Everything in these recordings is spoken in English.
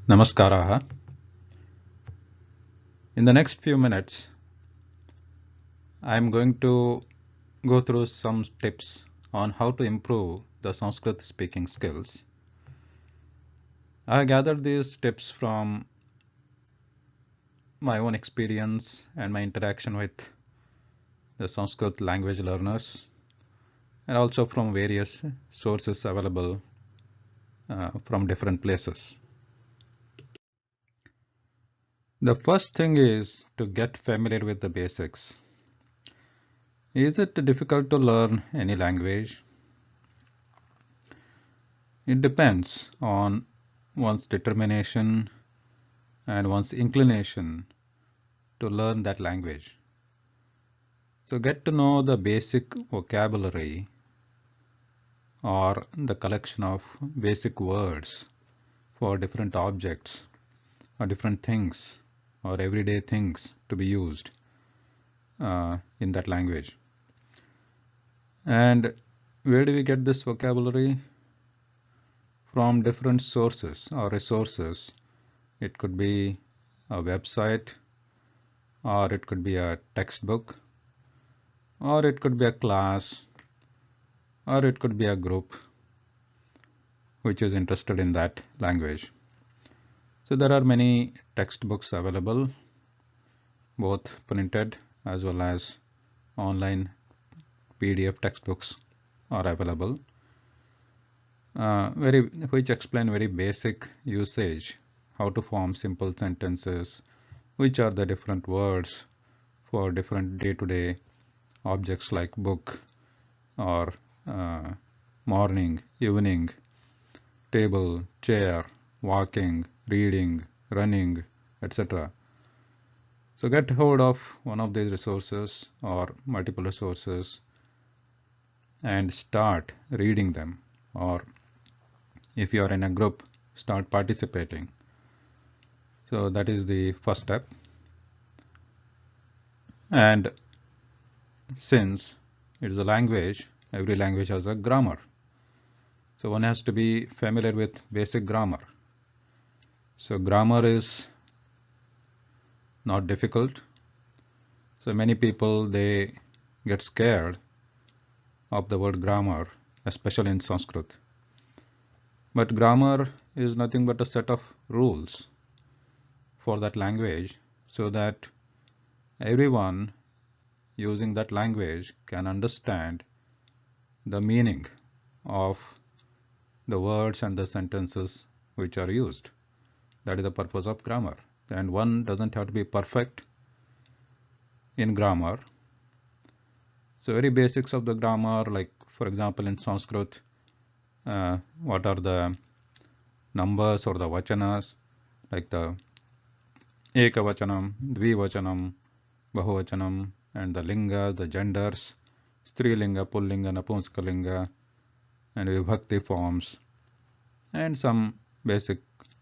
Namaskaraha. In the next few minutes, I'm going to go through some tips on how to improve the Sanskrit speaking skills. I gathered these tips from my own experience and my interaction with the Sanskrit language learners, and also from various sources available from different places. The first thing is to get familiar with the basics. Is it difficult to learn any language? It depends on one's determination and one's inclination to learn that language. So get to know the basic vocabulary or the collection of basic words for different objects or different things or everyday things to be used in that language. And where do we get this vocabulary? From different sources or resources. It could be a website, or it could be a textbook, or it could be a class, or it could be a group which is interested in that language. So there are many textbooks available, both printed as well as online PDF textbooks are available, which explain very basic usage, how to form simple sentences, which are the different words for different day-to-day objects like book or morning, evening, table, chair, walking, reading, running, etc. So get hold of one of these resources or multiple resources and start reading them, or if you are in a group, start participating. So that is the first step. And since it is a language, every language has a grammar. So one has to be familiar with basic grammar. So grammar is not difficult. So many people, they get scared of the word grammar, especially in Sanskrit. But grammar is nothing but a set of rules for that language so that everyone using that language can understand the meaning of the words and the sentences which are used. That is the purpose of grammar. And one doesn't have to be perfect in grammar. So very basics of the grammar, like for example in Sanskrit, what are the numbers or the vachanas, like the ekavachanam, dvivachanam, bahuvachanam, and the linga, the genders, strilinga, pullinga, napunsakalinga, and vibhakti forms, and some basic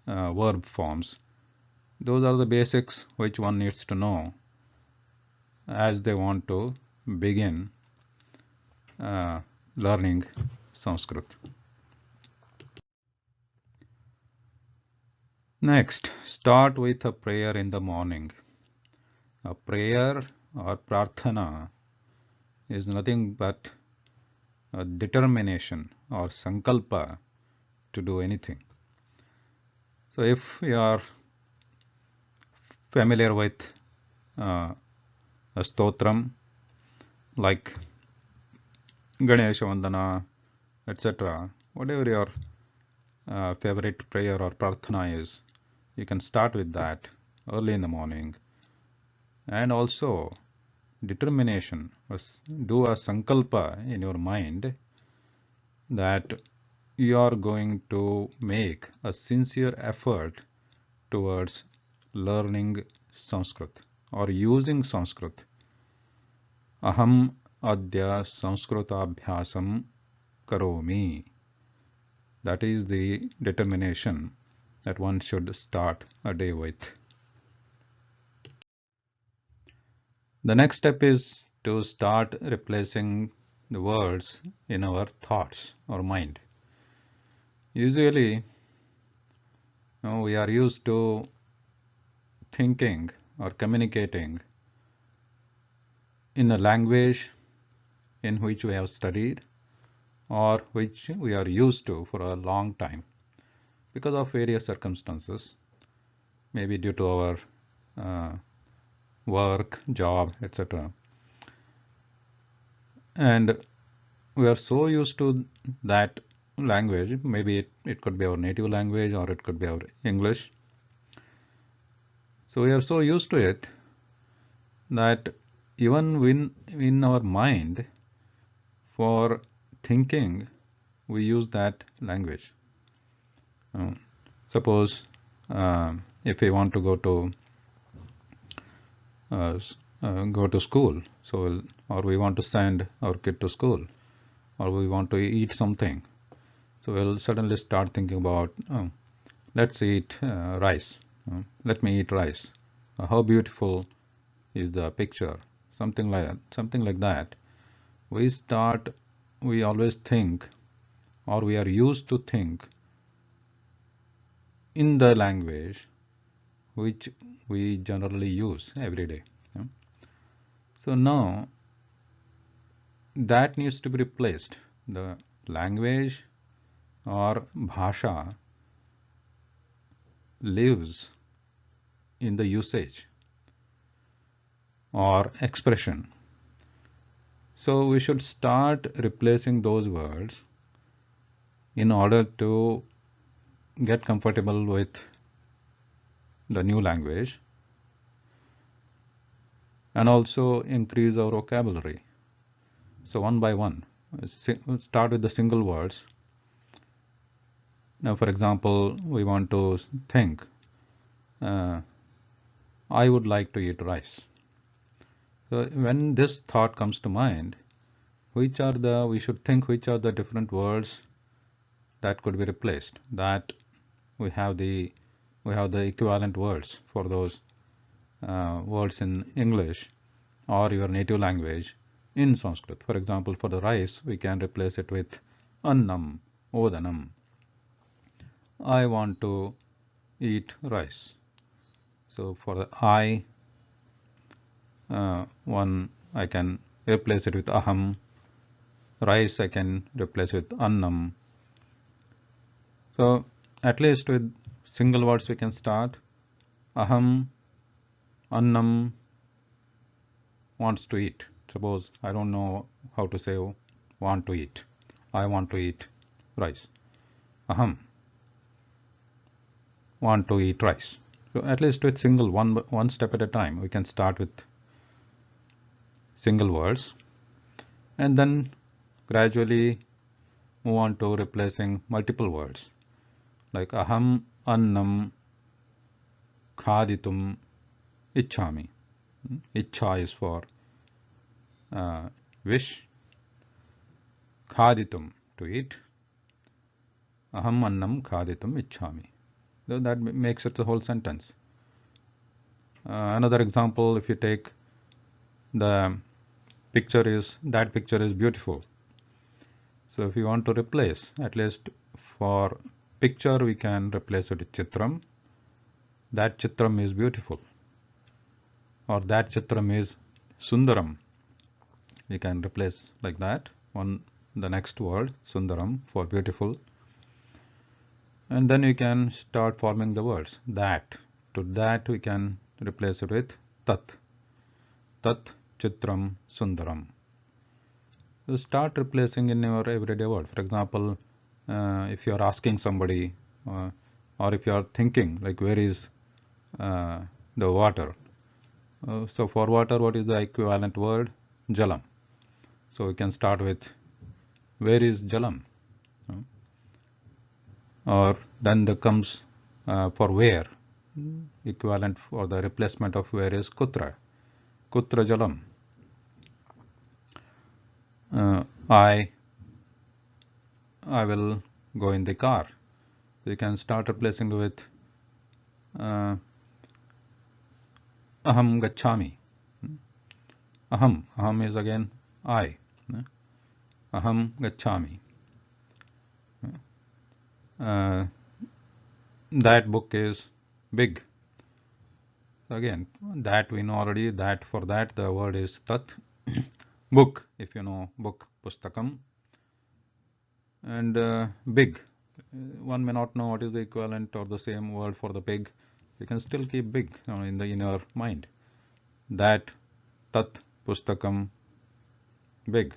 verb forms. Those are the basics which one needs to know as they want to begin learning Sanskrit. Next, start with a prayer in the morning. A prayer or prarthana is nothing but a determination or sankalpa to do anything. So if you are familiar with a stotram like Ganesha Vandana, etc., whatever your favorite prayer or prarthana is, you can start with that early in the morning. And also determination, do a sankalpa in your mind that you are going to make a sincere effort towards learning Sanskrit or using Sanskrit. Aham adya Sanskritabhyasam karomi. That is the determination that one should start a day with. The next step is to start replacing the words in our thoughts or mind. Usually Now we are used to thinking or communicating in a language in which we have studied or which we are used to for a long time because of various circumstances, maybe due to our uh, work, job, etc. And we are so used to that language, maybe it could be our native language or it could be our English. So we are so used to it that even when in our mind for thinking we use that language. Suppose if we want to uh, go to school, so or we want to send our kid to school, or we want to eat something, so we'll suddenly start thinking about, oh, let's eat rice. Let me eat rice. How beautiful is the picture? Something like that. Something like that. We always think, or we are used to think in the language which we generally use every day. So now that needs to be replaced. The language or bhasha lives in the usage or expression. So we should start replacing those words in order to get comfortable with the new language and also increase our vocabulary. So one by one, start with the single words. Now, for example, we want to think, I would like to eat rice. So when this thought comes to mind, we should think which are the different words that could be replaced, that we have the equivalent words for those words in English or your native language in Sanskrit. For example, for the rice, we can replace it with annam, odanam. I want to eat rice. So for the I one, I can replace it with aham. Rice I can replace with annam. So at least with single words we can start. Aham, annam, wants to eat. Suppose I don't know how to say want to eat. I want to eat rice. Aham, want to eat rice. So at least with single one step at a time, we can start with single words and then gradually move on to replacing multiple words like aham annam khaditum ichhami. Ichha is for wish, khaditum to eat, aham annam khaditum ichhami. So that makes it the whole sentence. Another example, if you take the picture is beautiful. So if you want to replace, at least for picture we can replace it with chitram. That chitram is beautiful, or that chitram is sundaram. We can replace like that on the next word sundaram for beautiful, and then we can start forming the words. That, to that we can replace it with tat. Tat chitram sundaram. So start replacing in your everyday word. For example, if you are asking somebody or if you are thinking like where is the water. So for water, what is the equivalent word? Jalam. So we can start with where is Jalam? Or then there comes for where. Equivalent for the replacement of where is Kutra. Kutra Jalam. I will go in the car. So you can start replacing with aham gachami. Aham is again I. Aham gachami. that book is big. Again, that we know already, that for that the word is tat. Book, if you know book, pustakam. And big, one may not know what is the equivalent or the same word for the big. You can still keep big in your mind. That tat pustakam, big.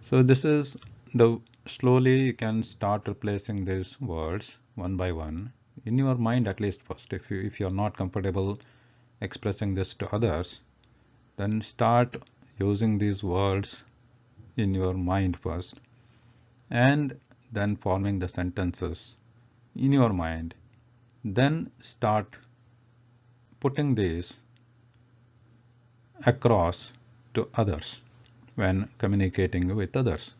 So this is the slowly you can start replacing these words one by one in your mind, at least first. If you're not comfortable expressing this to others, then start using these words in your mind first, and then forming the sentences in your mind. Then start putting these across to others when communicating with others.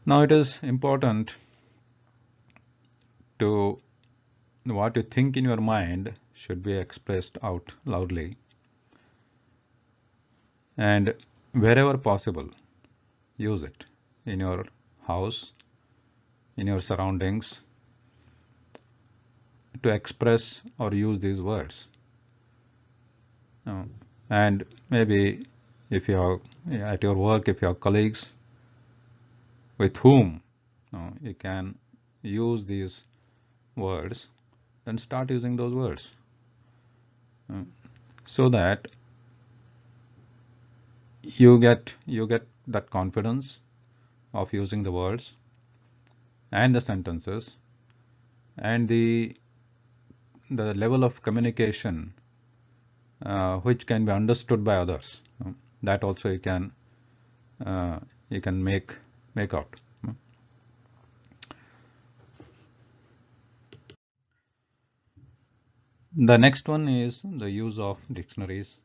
Now it is important to what you think in your mind should be expressed out loudly, and wherever possible use it in your house, in your surroundings, to express or use these words. And maybe if you are at your work, if you have colleagues with whom you can use these words, then start using those words so that you get that confidence of using the words and the sentences, and the level of communication which can be understood by others. That also you can make out. The next one is the use of dictionaries.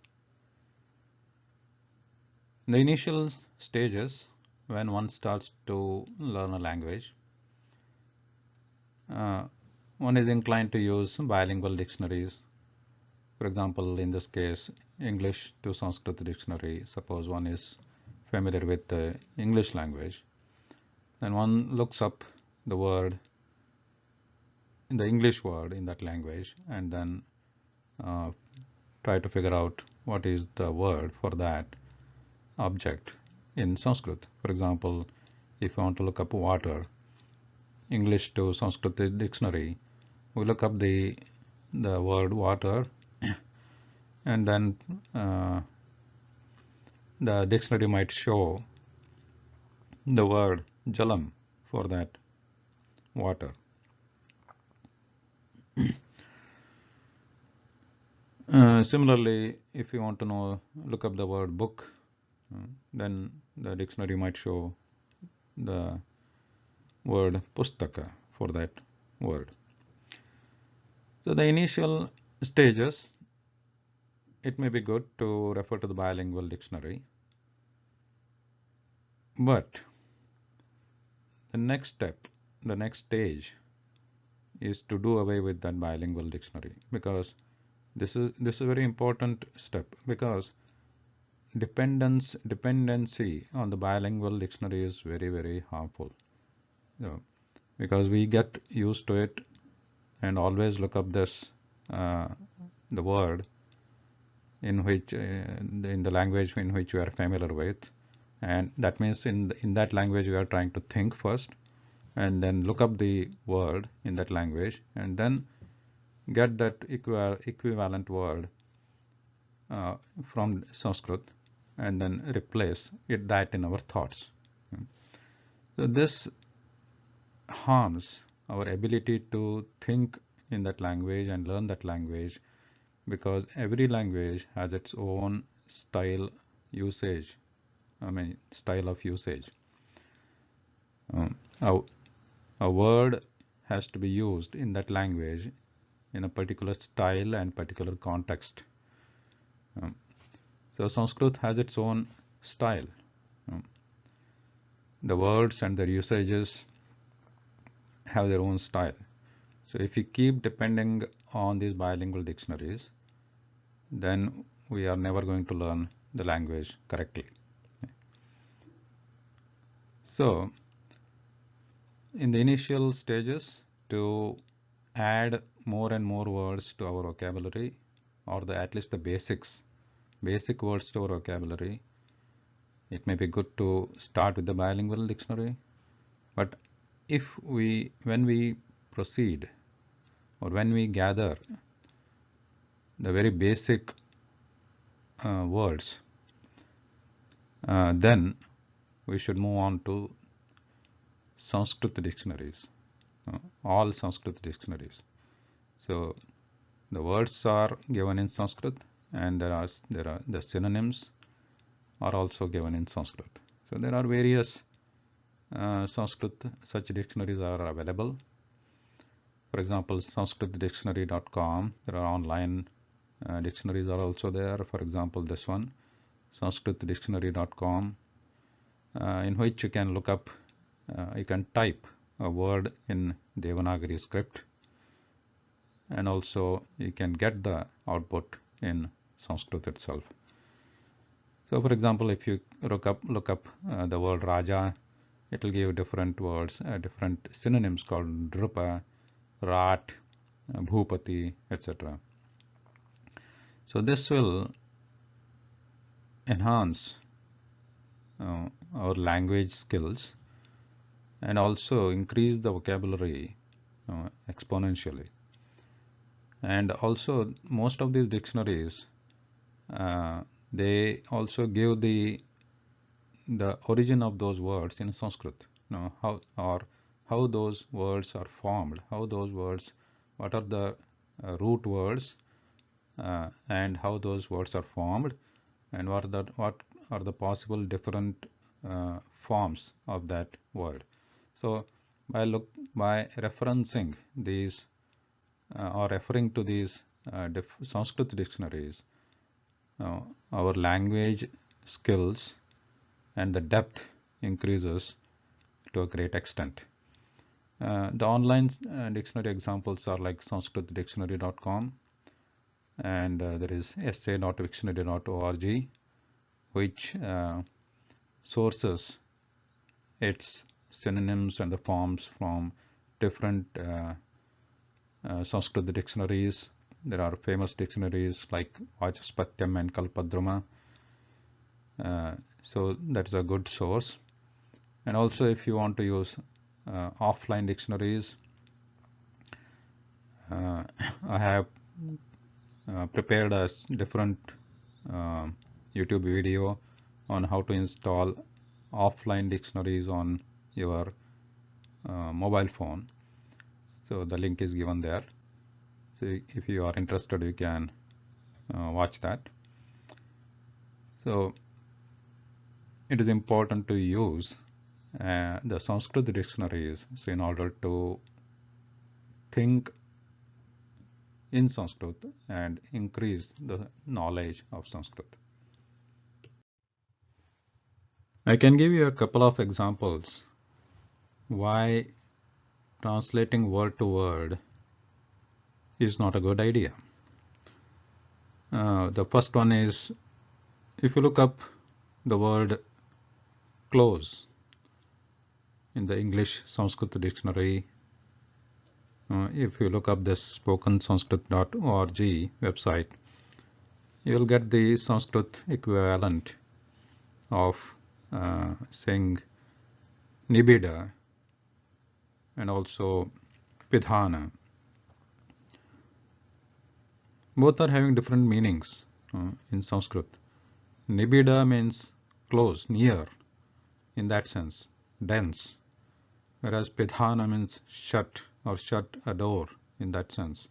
The initial stages when one starts to learn a language, one is inclined to use bilingual dictionaries. For example, in this case, English to Sanskrit dictionary. Suppose one is familiar with the English language, then one looks up the word, the English word in that language, and then try to figure out what is the word for that object in Sanskrit. For example, if you want to look up water, English to Sanskrit dictionary, we look up the word water, and then the dictionary might show the word jalam for that water. Similarly, if you want to look up the word book, then the dictionary might show the word pustaka for that word. So the initial stages, it may be good to refer to the bilingual dictionary, but the next step, the next stage, is to do away with that bilingual dictionary, because this is a very important step, because dependency on the bilingual dictionary is very, very harmful. Because we get used to it and always look up this the word in which in the language in which we are familiar with, and that means in that language we are trying to think first and then look up the word in that language and then get that equivalent word from Sanskrit and then replace that in our thoughts. So this harms our ability to think in that language and learn that language, because every language has its own style of usage. A word has to be used in that language in a particular style and particular context. So Sanskrit has its own style. The words and their usages have their own style. So if we keep depending on these bilingual dictionaries, then we are never going to learn the language correctly. So in the initial stages, to add more and more words to our vocabulary, or at least the basic words to our vocabulary, it may be good to start with the bilingual dictionary. But when we proceed, or when we gather the very basic words, then we should move on to Sanskrit dictionaries, all Sanskrit dictionaries. So the words are given in Sanskrit, and the synonyms are also given in Sanskrit. So there are various Sanskrit such dictionaries are available. For example, sanskritdictionary.com. There are online dictionaries are also there. For example, this one, sanskritdictionary.com, in which you can look up, you can type a word in Devanagari script, and also you can get the output in Sanskrit itself. So for example, if you look up the word Raja, it will give different words, different synonyms called Drupa, Rat, Bhupati, etc. So this will enhance our language skills and also increase the vocabulary exponentially. And also most of these dictionaries, they also give the origin of those words in Sanskrit, how those words are formed, what are the root words, and how those words are formed, and what are the possible different forms of that word. So by referencing these or referring to these Sanskrit dictionaries, our language skills and the depth increases to a great extent. The online dictionary examples are like sanskritdictionary.com, and there is essay.wiktionary.org, which sources its synonyms and the forms from different Sanskrit dictionaries. There are famous dictionaries like Vachaspatyam and Kalpadrama. So that is a good source. And also, if you want to use offline dictionaries, I have prepared a different YouTube video on how to install offline dictionaries on your mobile phone. So the link is given there. So if you are interested, you can watch that. So it is important to use the Sanskrit dictionaries in order to think in Sanskrit and increase the knowledge of Sanskrit. I can give you a couple of examples why translating word to word is not a good idea. The first one is, if you look up the word close in the English Sanskrit dictionary, if you look up this spokensanskrit.org website, you will get the Sanskrit equivalent of saying nibida and also pidhana. Both are having different meanings in Sanskrit. Nibida means close, near, in that sense, dense, whereas pidhana means shut or shut a door in that sense.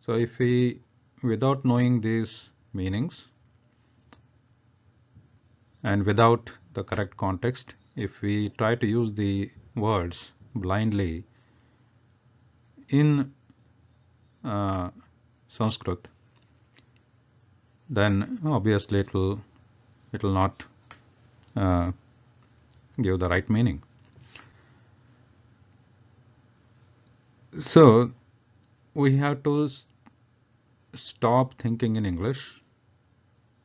So if we, without knowing these meanings and without the correct context, if we try to use the words blindly in Sanskrit, then obviously it will not give the right meaning. So we have to stop thinking in English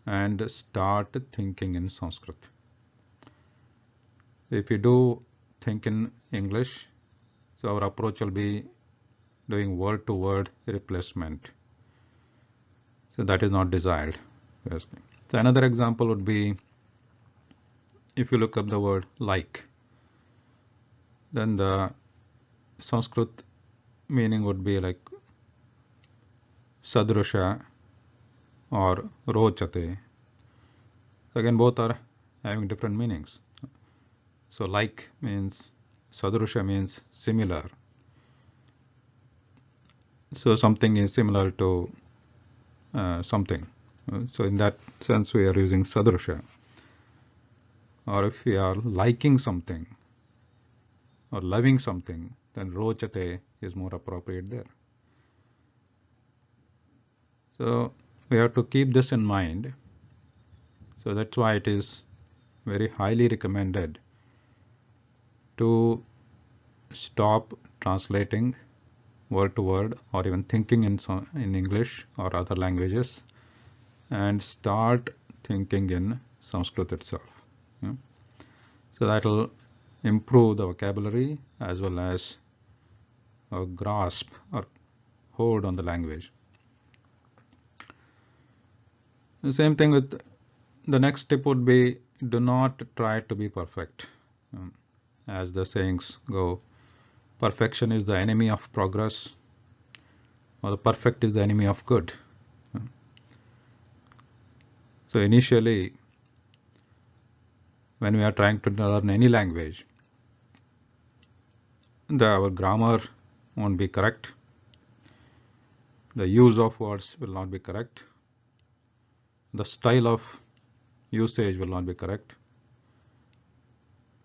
and start thinking in Sanskrit. If you do think in English. So our approach will be doing word-to-word replacement. So that is not desired, basically. So another example would be, if you look up the word like, then the Sanskrit meaning would be like sadrusha or rochate. Again, both are having different meanings. So like means, sadrusha means similar. So something is similar to something. So in that sense, we are using sadrusha. Or if we are liking something or loving something, then rochate is more appropriate there. So we have to keep this in mind. So that's why it is very highly recommended to stop translating word to word or even thinking in English or other languages and start thinking in Sanskrit itself. Yeah. So that will improve the vocabulary as well as a grasp or hold on the language. The same thing with the next tip would be, do not try to be perfect. As the sayings go, perfection is the enemy of progress, or the perfect is the enemy of good. So initially, when we are trying to learn any language, our grammar won't be correct, the use of words will not be correct, the style of usage will not be correct.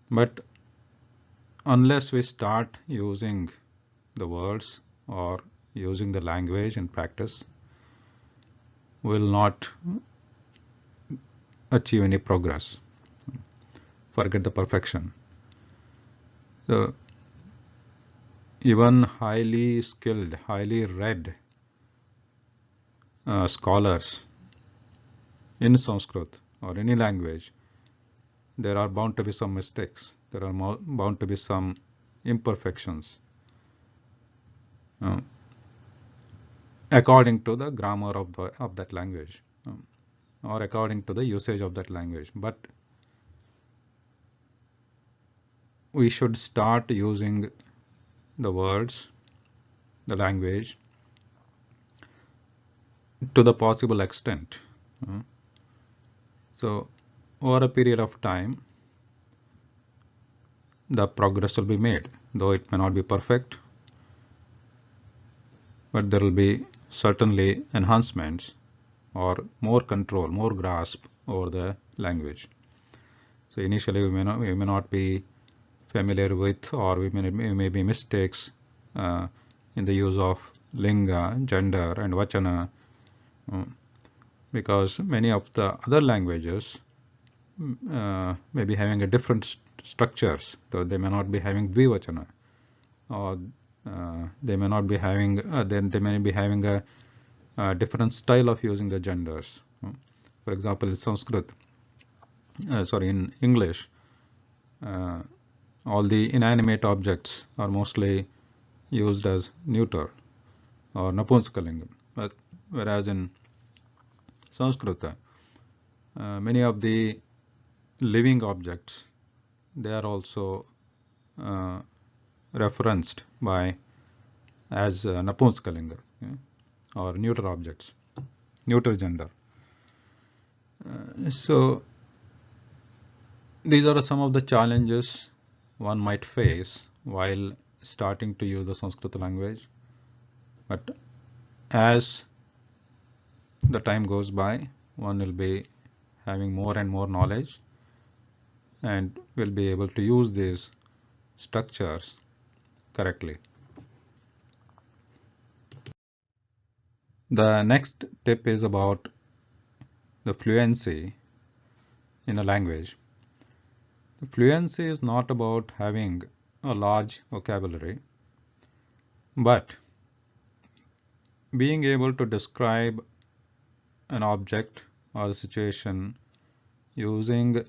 But unless we start using the words or using the language in practice, we will not achieve any progress. Forget the perfection. So even highly skilled, highly read scholars in Sanskrit or any language, there are bound to be some mistakes. There are bound to be some imperfections according to the grammar of that language or according to the usage of that language. But we should start using the words, the language, to the possible extent. So over a period of time, the progress will be made, though it may not be perfect, but there will be certainly enhancements or more control, more grasp over the language. So initially we may not be familiar with, or we may be mistakes in the use of linga, gender and vachana, because many of the other languages may be having a different structures. So they may not be having dvivachana, or they may not be having then they may be having a different style of using the genders. For example, in Sanskrit, in English, all the inanimate objects are mostly used as neuter or napunsakalingam, but whereas in Sanskrit, many of the living objects, they are also referenced by as napunskalinga, or neuter objects, neuter gender. So these are some of the challenges one might face while starting to use the Sanskrit language. But as the time goes by, one will be having more and more knowledge and will be able to use these structures correctly. The next tip is about the fluency in a language. The fluency is not about having a large vocabulary, but being able to describe an object or a situation using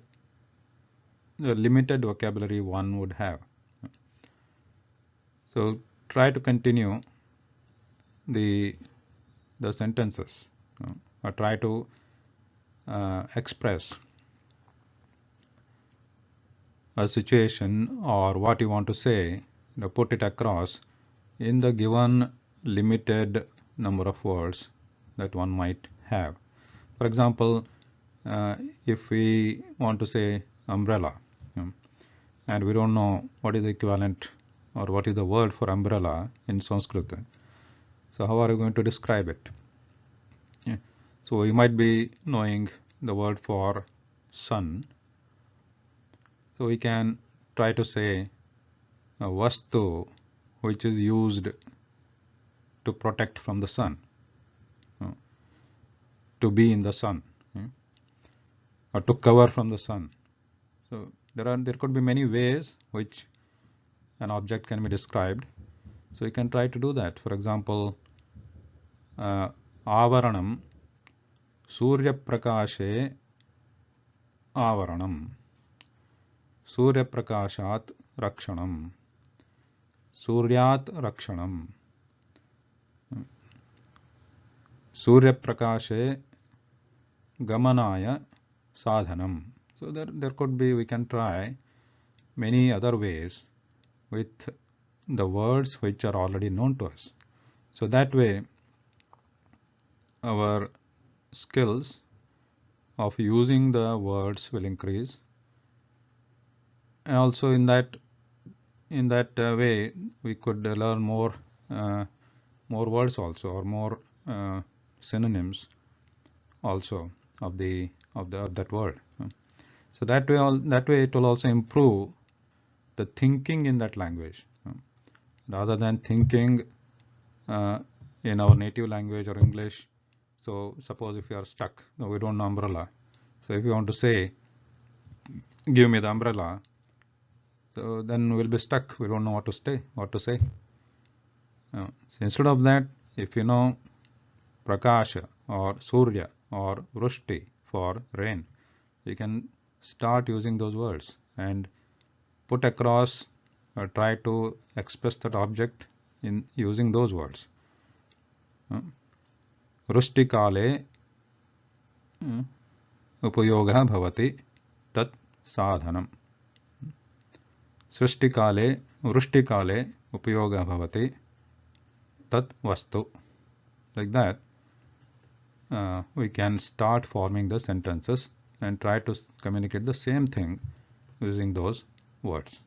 the limited vocabulary one would have. So try to continue the sentences, or try to express a situation or what you want to say, put it across in the given limited number of words that one might have. For example, if we want to say umbrella, and we don't know what is the equivalent or what is the word for umbrella in Sanskrit, so how are you going to describe it? Yeah. So you might be knowing the word for sun, so we can try to say a vastu which is used to protect from the sun, to be in the sun, or to cover from the sun. So there could be many ways which an object can be described. So you can try to do that. For example, avaranam, surya prakashe avaranam, surya prakashat rakshanam, suryat rakshanam, surya prakashe gamanaya sadhanam. So there could be, we can try many other ways with the words which are already known to us. So that way our skills of using the words will increase, and also in that way we could learn more words also, or more synonyms also of that word. So that way it will also improve the thinking in that language, rather than thinking in our native language or English. So suppose if you are stuck, we don't know umbrella. So if you want to say, give me the umbrella, so then we'll be stuck. We don't know what to say. So instead of that, if you know Prakasha or Surya or Vrushti for rain, you can start using those words and put across or try to express that object in using those words. Vrushti kale उपयोगः भवति तत् साधनम्. सृष्टिकाले वृष्टिकाले उपयोगः भवति tat vastu. Like that, we can start forming the sentences and try to communicate the same thing using those words.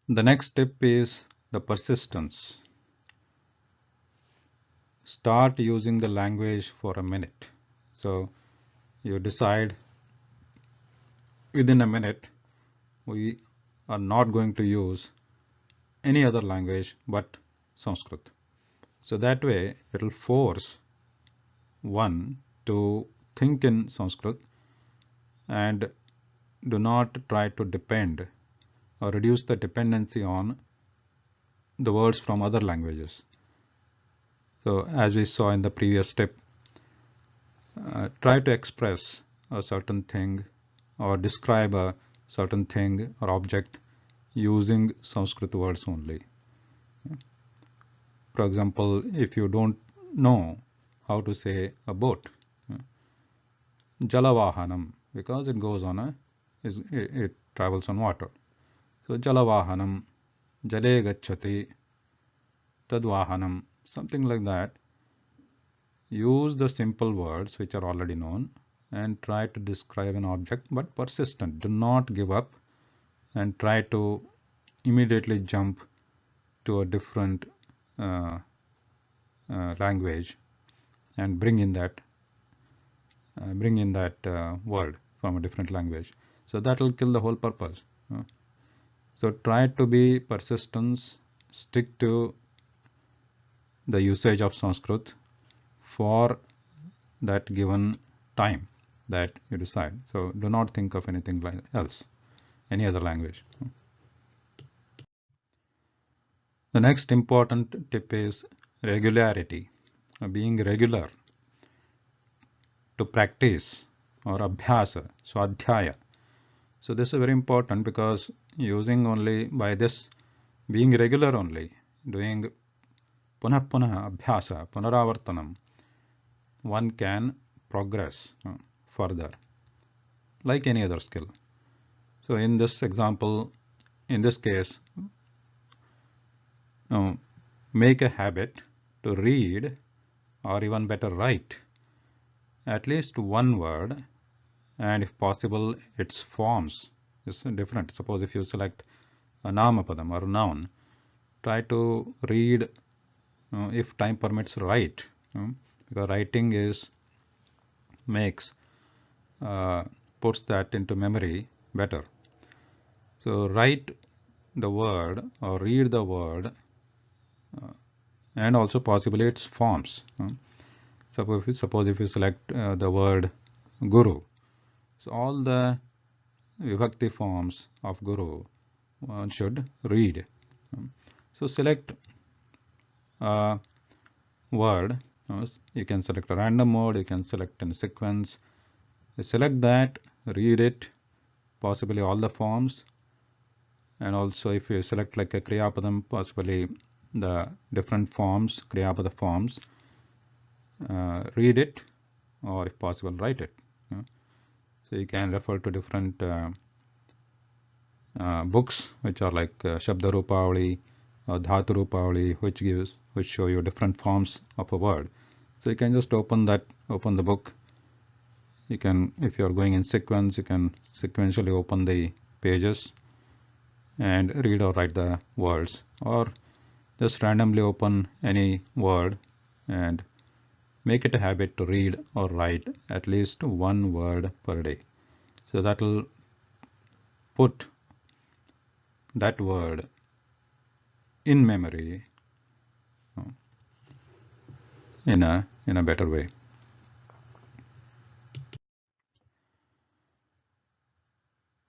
The next step is the persistence. Start using the language for a minute. So you decide within a minute we are not going to use any other language but Sanskrit. So that way it will force one to think in Sanskrit and do not try to depend or reduce the dependency on the words from other languages. So as we saw in the previous step, try to express a certain thing or describe a certain thing or object using Sanskrit words only. For example, if you don't know how to say a boat, Jalavahanam, because it goes on it travels on water. So Jalavahanam, Jale Gacchati, Tadvahanam, something like that. Use the simple words which are already known and try to describe an object, but persistent. Do not give up and try to immediately jump to a different language and bring in that word from a different language. So that will kill the whole purpose. So try to be persistent, stick to the usage of Sanskrit for that given time that you decide. So do not think of anything else, any other language. The next important tip is regularity, being regular, to practice, or abhyasa, swadhyaya. So this is very important, because using only by this, being regular only, doing punah punah abhyasa, punaravartanam, one can progress further like any other skill. So in this example, in this case, make a habit to read, or even better write, at least one word, and if possible its forms is different. Suppose if you select a namapadam or noun, try to read, if time permits, write, because writing is makes puts that into memory better. So write the word or read the word, and also possibly its forms. Suppose if you select the word guru, so all the vibhakti forms of guru one should read. So select a word. You can select a random mode, you can select in sequence. You select that, read it, possibly all the forms, and also if you select like a kriyapadam, possibly the different forms, kriyapada forms, read it, or if possible write it. So you can refer to different books which are like Shabda Rupavali or Dhatu Rupavali, which show you different forms of a word. So you can just open the book. You can, if you are going in sequence, you can sequentially open the pages and read or write the words, or just randomly open any word and make it a habit to read or write at least one word per day. So that will put that word in memory in a better way.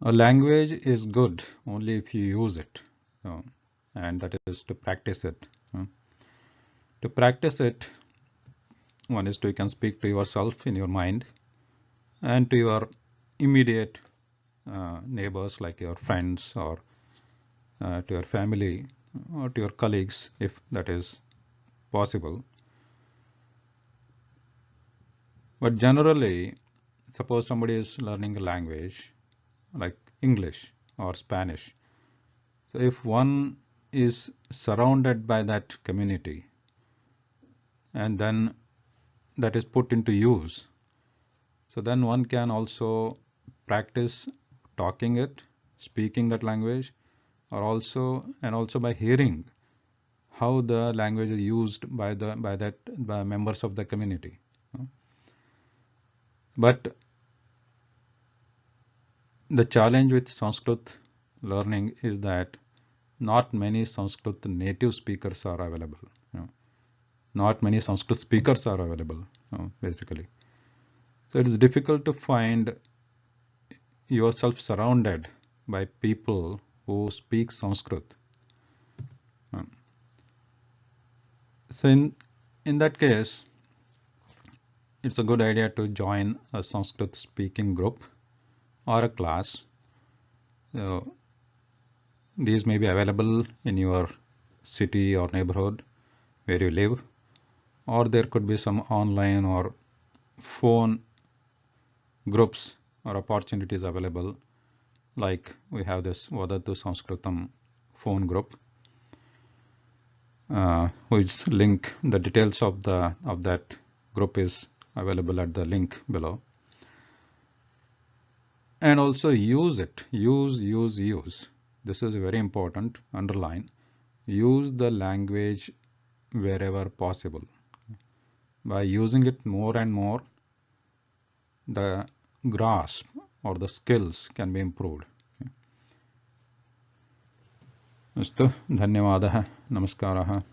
A language is good only if you use it, and that is to practice it. To practice it, one is to, you can speak to yourself in your mind and to your immediate neighbors, like your friends, or to your family, or to your colleagues, if that is possible. But generally, suppose somebody is learning a language like English or Spanish. So if one is surrounded by that community, and then that is put into use, so then one can also practice talking it, speaking that language, or also by hearing how the language is used by members of the community. But the challenge with Sanskrit learning is that not many Sanskrit native speakers are available. Not many Sanskrit speakers are available, basically. So it is difficult to find yourself surrounded by people who speak Sanskrit. So in that case, it's a good idea to join a Sanskrit speaking group or a class. So these may be available in your city or neighborhood where you live, or there could be some online or phone groups or opportunities available, like we have this Vadatu Sanskritam phone group, which link, the details of that group is available at the link below. And also use it. Use. This is very important. Underline. Use the language wherever possible. By using it more and more, the grasp or the skills can be improved. अस्तु, धन्यवादः, नमस्कारः.